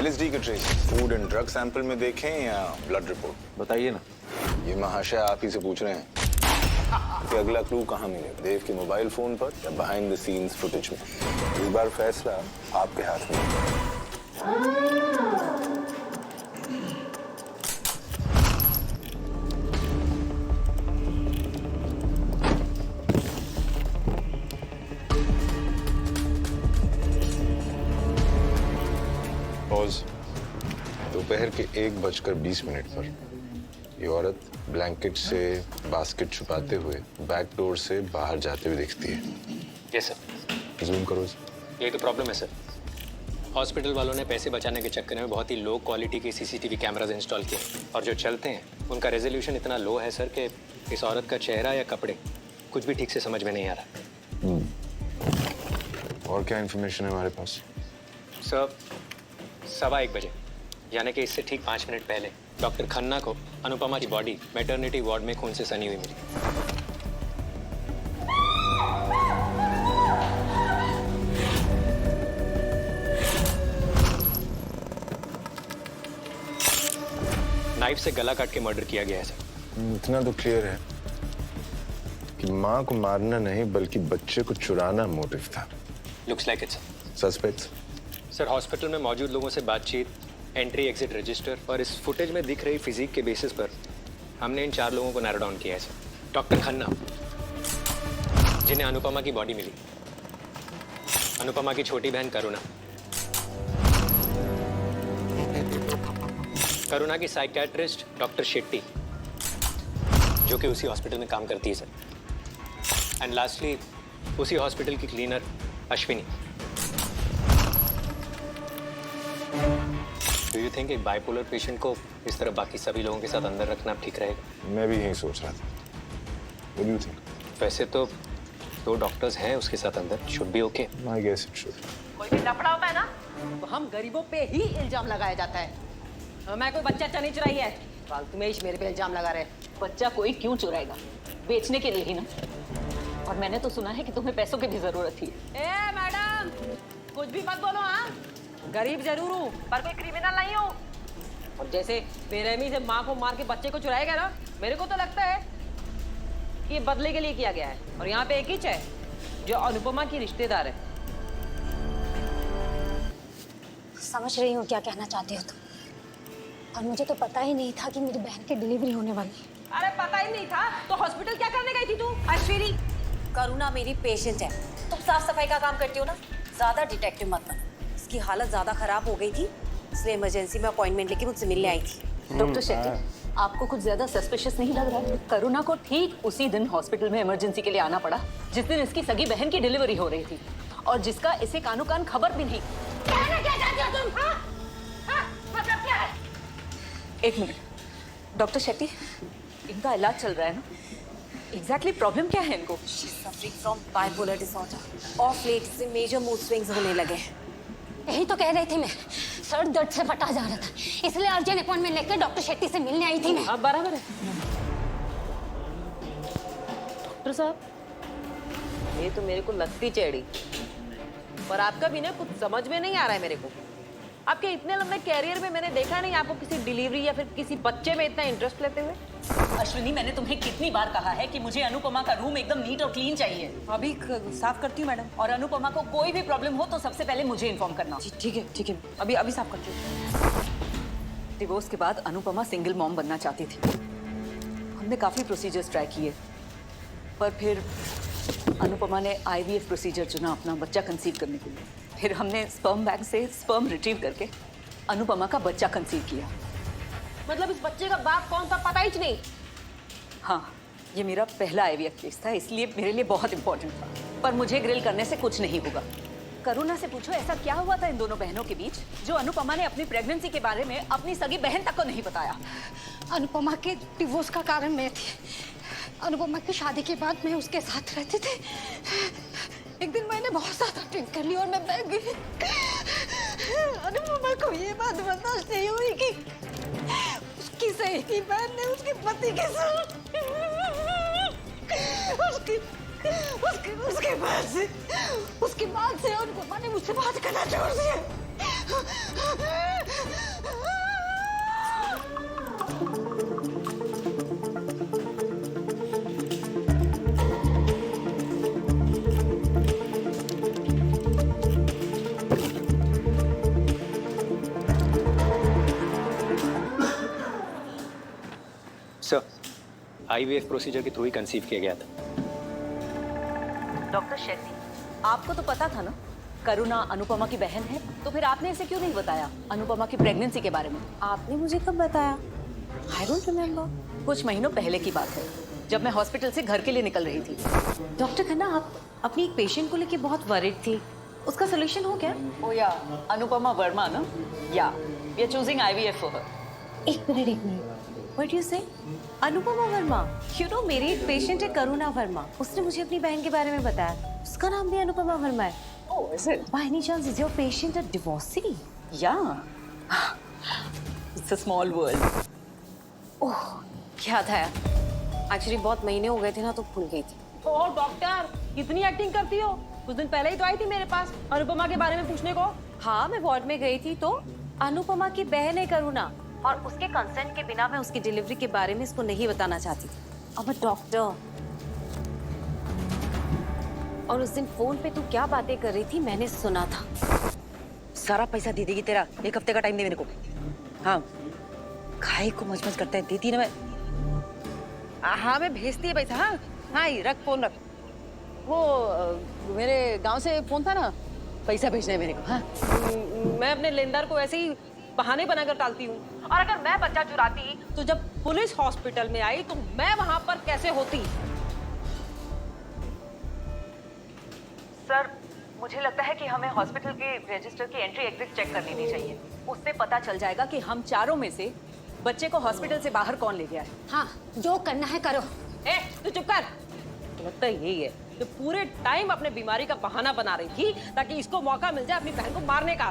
LSD के trace food and drug sample में देखें या ब्लड रिपोर्ट? बताइए ना। ये महाशय आप ही से पूछ रहे हैं कि अगला क्लू कहाँ मिले, देव के मोबाइल फोन पर या बिहाइंड द सीन्स फुटेज में? इस बार फैसला आपके हाथ में है। दोपहर के 1:20 पर ये औरत ब्लैंकेट से बास्केट छुपाते हुए बैक डोर से बाहर जाते हुए दिखती है। Yes sir. जूम करो। यही तो प्रॉब्लम है सर। हॉस्पिटल वालों ने पैसे बचाने के चक्कर में बहुत ही लो क्वालिटी के CCTV कैमराज इंस्टॉल किए और जो चलते हैं उनका रेजोल्यूशन इतना लो है सर कि इस औरत का चेहरा या कपड़े कुछ भी ठीक से समझ में नहीं आ रहा। और क्या इन्फॉर्मेशन है हमारे पास? सर 1:15 बजे यानी कि इससे ठीक 5 मिनट पहले डॉक्टर खन्ना को अनुपमा की बॉडी मैटरनिटी वार्ड में खून से सनी हुई मिली। नाइफ से गला काट के मर्डर किया गया है सर। इतना तो क्लियर है कि माँ को मारना नहीं बल्कि बच्चे को चुराना मोटिव था। Looks like it sir. Suspects? Sir hospital में मौजूद लोगों से बातचीत, एंट्री एग्जिट रजिस्टर और इस फुटेज में दिख रही फिजिक के बेसिस पर हमने इन 4 लोगों को नैरो डाउन किया है सर। डॉक्टर खन्ना जिन्हें अनुपमा की बॉडी मिली, अनुपमा की छोटी बहन करुणा, करुणा की साइकियाट्रिस्ट डॉक्टर शेट्टी जो कि उसी हॉस्पिटल में काम करती है सर, एंड लास्टली उसी हॉस्पिटल की cleaner Ashwini. Do you think एक बाइपोलर पेशेंट को इस तरह बाकी सभी लोगों के साथ अंदर रखना ठीक रहेगा? मैं भी यही सोच रहा था। What do you think? वैसे तो 2 डॉक्टर्स हैं उसके साथ अंदर, should be okay. I guess it should. कोई भी लफड़ा होता है ना तो हम गरीबों पे ही इल्जाम लगाया जाता है। मैं कोई बच्चा नहीं चुराई है, फालतू में मेरे पे इल्जाम लगा रहे हैं। बच्चा कोई क्यों चुराएगा? बेचने के लिए ही ना। और मैंने तो सुना है कि तुम्हें पैसों की भी जरूरत थी। ए मैडम, कुछ भी मत बोलो। हाँ, गरीब जरूर हूँ पर कोई क्रिमिनल नहीं हूँ। और जैसे बेरहमी से माँ को मार के बच्चे को चुराएगा ना, मेरे को तो लगता है कि ये बदले के लिए किया गया है। और यहाँ पे एक ही है जो अनुपमा की रिश्तेदार है। समझ रही हूँ क्या कहना चाहती हो तुम, और मुझे तो पता ही नहीं था कि मेरी बहन की डिलीवरी होने वाली है। अरे पता ही नहीं था तो हॉस्पिटल क्या करने गई थी तू? अश्विनी, करुणा मेरी पेशेंट है, तुम साफ सफाई का काम करती हो ना, ज्यादा डिटेक्टिव मत बनो। इसकी हालत ज्यादा खराब हो गई थी इसलिए इमरजेंसी में अपॉइंटमेंट लेके मुझसे मिलने आई थी। डॉक्टर शेट्टी, आपको कुछ ज्यादा सस्पिशियस नहीं लग रहा है? करुणा को ठीक उसी दिन हॉस्पिटल में इमरजेंसी के लिए आना पड़ा जिस दिन इसकी सगी बहन की डिलीवरी हो रही थी, और जिसका इसे कानो कान खबर भी नहीं। कहना क्या चाहती हो तुम? हाँ? हाँ? मतलब क्या है? एक मिनट डॉक्टर शेट्टी, इनका इलाज चल रहा है ना? एग्जैक्टली प्रॉब्लम क्या है इनको? Suffering from bipolar disorder. Of late से मेजर मूड स्विंग्स होने लगे हैं। यही तो कह रही थी मैं, सर दर्द से फटा जा रहा था, इसलिए अर्जेंट अपॉइंटमेंट लेकर डॉक्टर शेट्टी से मिलने आई थी मैं। हाँ बराबर है डॉक्टर साहब। ये तो मेरे को लगती चेड़ी, पर आपका भी ना कुछ समझ में नहीं आ रहा है मेरे को। आपके इतने लंबे कैरियर में मैंने देखा नहीं आपको किसी डिलीवरी या फिर किसी बच्चे में इतना इंटरेस्ट लेते हुए। अश्विनी, मैंने तुम्हें कितनी बार कहा है कि मुझे अनुपमा का रूम एकदम नीट और क्लीन चाहिए। अभी साफ करती हूँ मैडम। और अनुपमा को कोई भी प्रॉब्लम हो तो सबसे पहले मुझे इन्फॉर्म करना। ठीक है, अभी साफ करती हूँ। डिवोर्स के बाद अनुपमा सिंगल मॉम बनना चाहती थी। हमने काफी प्रोसीजर्स ट्राई किए, पर फिर अनुपमा ने IVF प्रोसीजर चुना अपना बच्चा कंसीव करने के लिए। फिर हमने स्पर्म बैंक से स्पर्म रिट्रीव करके अनुपमा का बच्चा कंसीव किया। मतलब इस बच्चे का बाप कौन सा पता ही नहीं? हाँ, ये मेरा पहला IVF केस था, इसलिए मेरे लिए बहुत इंपॉर्टेंट था। पर मुझे ग्रिल करने से कुछ नहीं होगा। करुणा से पूछो ऐसा क्या हुआ था इन दोनों बहनों के बीच जो अनुपमा ने अपनी प्रेगनेंसी के बारे में अपनी सगी बहन तक को नहीं बताया। अनुपमा के डिवोर्स का कारण मैं थी। अनुपमा की शादी के बाद मैं उसके साथ रहती थी। एक दिन मैंने बहुत ज्यादा ड्रिंक कर ली और मैं बह गई। अनुपमा को ये बात बर्दाश्त नहीं हुई कि उसकी सहेली बहन ने उसके पति के साथ उसके बाद से अनुपमा ने मुझसे बात करना छोड़ दिया। सर, IVF प्रोसीजर के थ्रू ही कंसीव किया गया था। डॉक्टर शेट्टी, आपको तो पता था ना करुणा अनुपमा की बहन है, तो फिर आपने इसे क्यों नहीं बताया अनुपमा की प्रेगनेंसी के बारे में? आपने मुझे कब बताया? I don't remember. कुछ महीनों पहले की बात है, जब मैं हॉस्पिटल से घर के लिए निकल रही थी। डॉक्टर खन्ना, आप अपनी एक पेशेंट को लेके बहुत वरिड थी, उसका सोल्यूशन हो क्या? ओ या अनुपमा वर्मा ना? या we are choosing IVF for her. एक मिनट। व्हाट यू से? अनुपमा वर्मा? यू नो, मेरी एक पेशेंट है करुणा वर्मा, उसने मुझे अपनी बहन के बारे में बताया, उसका नाम भी अनुपमा वर्मा है। Oh, is it? By any chance is your patient a divorcee? या it's a small world. Oh, याद आया। एक्चुअली बहुत महीने हो गए थे ना, तो भूल गई थी। ओ डॉक्टर, कितनी एक्टिंग करती हो? कुछ दिन पहले ही तो आई थी मेरे पास अनुपमा के बारे में पूछने को। हाँ, मैं वार्ड में गई थी तो अनुपमा की बहन है करुणा, और उसके कंसेंट के बिना मैं उसकी डिलीवरी के बारे में इसको नहीं बताना चाहती थी। अब डॉक्टर, और उस दिन फोन पे तू क्या बातें कर रही थी मैंने सुना था। सारा पैसा दे देगी तेरा, 1 हफ्ते का टाइम दे मेरे को। हाँ, खाए को मजमज करता है, देती ना मैं। हाँ, मैं भेजती है पैसा। हाँ हाँ, ही रख, फोन रख। वो मेरे गांव से फोन था ना, पैसा भेजना है मेरे को। हाँ, मैं अपने लेनदार को ऐसे ही बहाने बनाकर टालती हूँ, और अगर मैं बच्चा चुराती तो जब पुलिस हॉस्पिटल में आई तो मैं वहां पर कैसे होती? सर, मुझे लगता है कि हमें हॉस्पिटल के रजिस्टर की एंट्री एग्जिट चेक कर लेनी चाहिए। उससे पता चल जाएगा कि हम चारों में से बच्चे को हॉस्पिटल से बाहर कौन ले गया है। हाँ, जो करना है करो। ए, तू चुप कर। लगता है यही है जो पूरे टाइम अपने बीमारी का बहाना बना रही थी ताकि इसको मौका मिल जाए अपनी बहन को मारने का।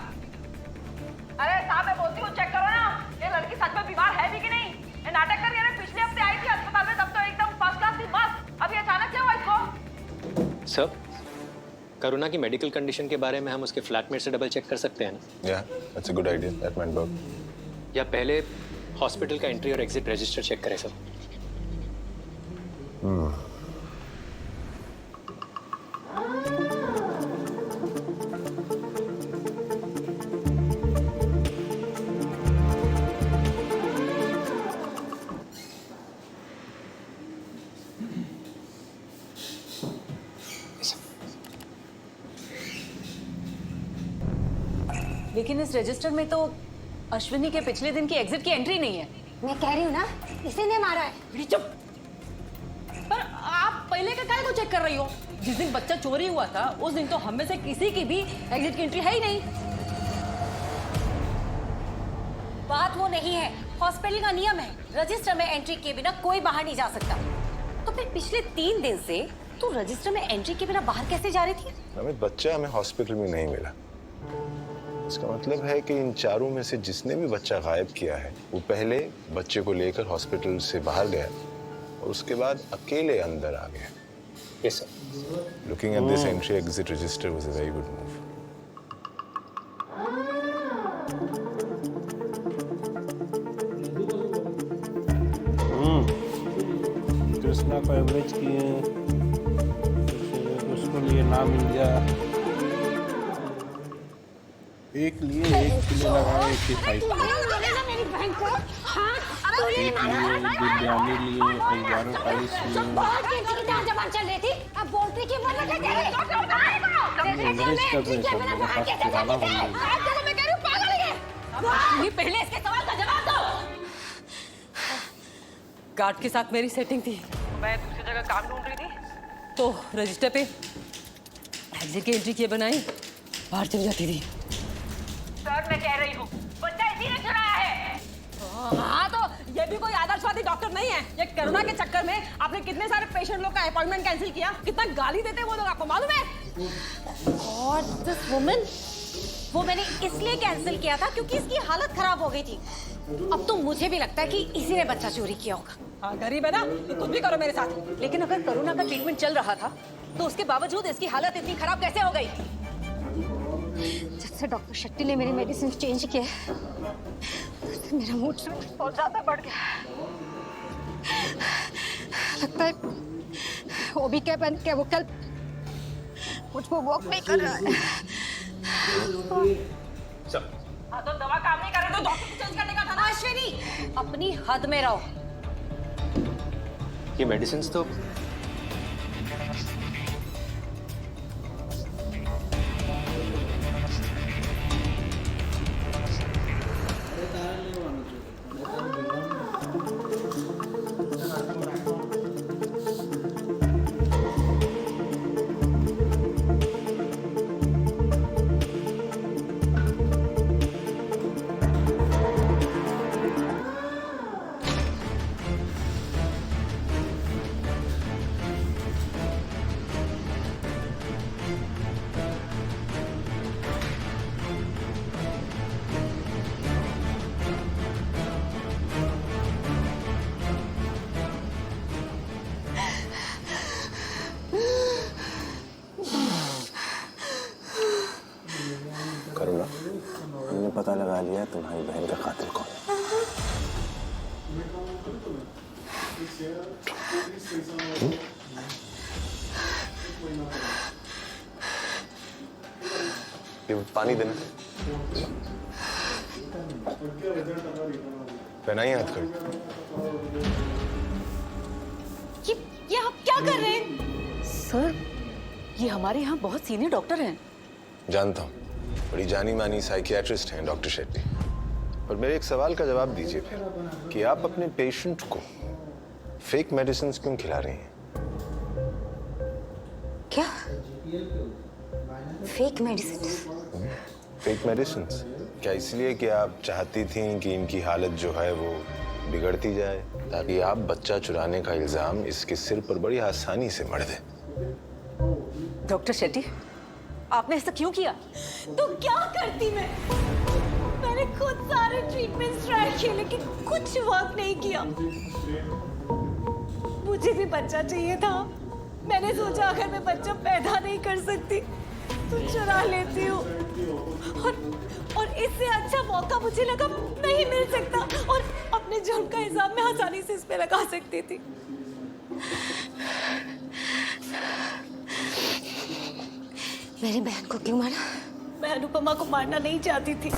अरे साहब, मैं बोलती हूँ चेक करो ना, ये लड़की सच में बीमार है भी कि नहीं? ये नाटक कर रही है। पिछले हफ्ते आई थी अस्पताल में, तब तो एकदम फर्स्ट क्लास थी, मस्त। अभी अचानक क्या हुआ इसको? सर, करुणा की मेडिकल कंडीशन के बारे में हम उसके फ्लैटमेट से डबल चेक कर सकते हैं ना? Yeah, that's a good idea. That might work. या पहले हॉस्पिटल का एंट्री और एग्जिट रजिस्टर चेक करें सर? लेकिन इस रजिस्टर में तो अश्विनी के पिछले दिन की एग्जिट की एंट्री नहीं है। मैं कह रही हूँ ना, इसी ने मारा है। अरे चुप। पर आप पहले का काहे को चेक कर रही हो? जिस दिन बच्चा चोरी हुआ था उस दिन तो हम में से किसी की भी एग्जिट की एंट्री है ही नहीं। बात वो नहीं है, हॉस्पिटल का नियम है, रजिस्टर में एंट्री के बिना कोई बाहर नहीं जा सकता। तो फिर पिछले 3 दिन से तू रजिस्टर में एंट्री के बिना बाहर कैसे जा रही थी? हमें बच्चा हमें हॉस्पिटल में नहीं मिला। इसका मतलब है कि इन चारों में से जिसने भी बच्चा गायब किया है वो पहले बच्चे को लेकर हॉस्पिटल से बाहर गया और उसके बाद अकेले अंदर आ गया। Yes sir. Looking at this entry exit register was a very good move. Krishna को एवरेज किए, उसको लिए नाम मिल गया। एक लिए, एक किलो लगाए, 85 मेरी बहन को। हाँ, एक लिए, बिरयानी लिए, 11-22 लिए। बहुत की जबान चल रही थी, अब बोलती कि मत लगे तेरे। एवरेज कर रहे सब, मेरे पास पुराना होंगे। मैं कह रही हूँ पागल है। ये पहले इसके सवाल का जवाब दो। गार्ड के साथ मेरी सेटिंग थी, मैं दूसरी जगह काम ढूंढ रही थी तो रजिस्टर पे एग्जिट की एंट्री किए बनाई बाहर चली जाती थी। सर, मैं कह रही हूँ बच्चा इसी ने चुराया है। हाँ, तो ये भी कोई आदर्शवादी डॉक्टर नहीं है। ये करुणा के चक्कर में आपने कितने सारे पेशेंट लोग का अपॉइंटमेंट कैंसिल किया, कितना गाली देते हैं वो लोग, आपको मालूम है? और दिस वुमन, वो मैंने इसलिए कैंसिल किया था क्योंकि इसकी हालत खराब हो गई थी। अब तो मुझे भी लगता है कि इसी ने बच्चा चोरी किया होगा। हाँ, गरीब है ना, तो कुछ भी करो मेरे साथ। लेकिन अगर करुणा का ट्रीटमेंट चल रहा था तो उसके बावजूद इसकी हालत इतनी खराब कैसे हो गई? जब से डॉक्टर शेट्टी ने मेरी मेडिसिन चेंज किए तब से मेरा मूड स्विंग बहुत ज्यादा बढ़ गया है। लगता है वो भी क्या बन के वो कल मुझको वॉक नहीं कर रहा है। हाँ तो दवा काम नहीं कर रही तो डॉक्टर को चेंज करने का था ना। अश्विनी, अपनी हद में रहो। ये मेडिसिन तो करुणा, हमने पता लगा लिया तुम्हारी बहन का कातिल कौन है। ये पानी देना। पहनाइए हाथ कर। ये आप क्या कर रहे हैं? सर, ये हमारे यहाँ बहुत सीनियर डॉक्टर हैं। जानता हूँ, बड़ी जानी मानी साइकियाट्रिस्ट हैं डॉक्टर शेट्टी। और मेरे एक सवाल का जवाब दीजिए फिर कि आप अपने पेशेंट को फेक मेडिसिन क्यों खिला रही हैं? क्या? Fake medicine? Fake medicine? क्या इसलिए कि आप चाहती थीं कि इनकी हालत जो है वो बिगड़ती जाए ताकि आप बच्चा चुराने का इल्जाम इसके सिर पर बड़ी आसानी से मढ़ दें? डॉक्टर शेट्टी, आपने ऐसा क्यों किया? तो क्या करती मैं? मैंने खुद सारे ट्रीटमेंट्स ट्राई किए लेकिन कुछ वर्क नहीं किया। मुझे भी बच्चा चाहिए था। मैंने सोचा अगर मैं बच्चा पैदा नहीं कर सकती तो चुरा लेती हूँ। और इससे अच्छा मौका मुझे लगा नहीं मिल सकता और अपने जुर्म का हिसाब मैं आसानी से इस पे लगा सकती थी। मेरी बहन को क्यों मारा? मैं अनुपमा को मारना नहीं चाहती थी,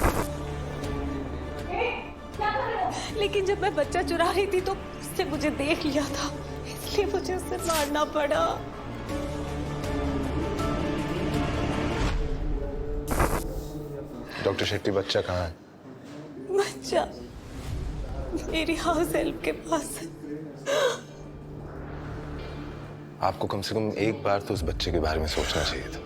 लेकिन जब मैं बच्चा चुरा रही थी तो उसने मुझे देख लिया था, इसलिए मुझे उसे मारना पड़ा। डॉक्टर शेट्टी, बच्चा कहाँ है? बच्चा मेरी हाउस हेल्प के पास है। आपको कम से कम एक बार तो उस बच्चे के बारे में सोचना चाहिए था।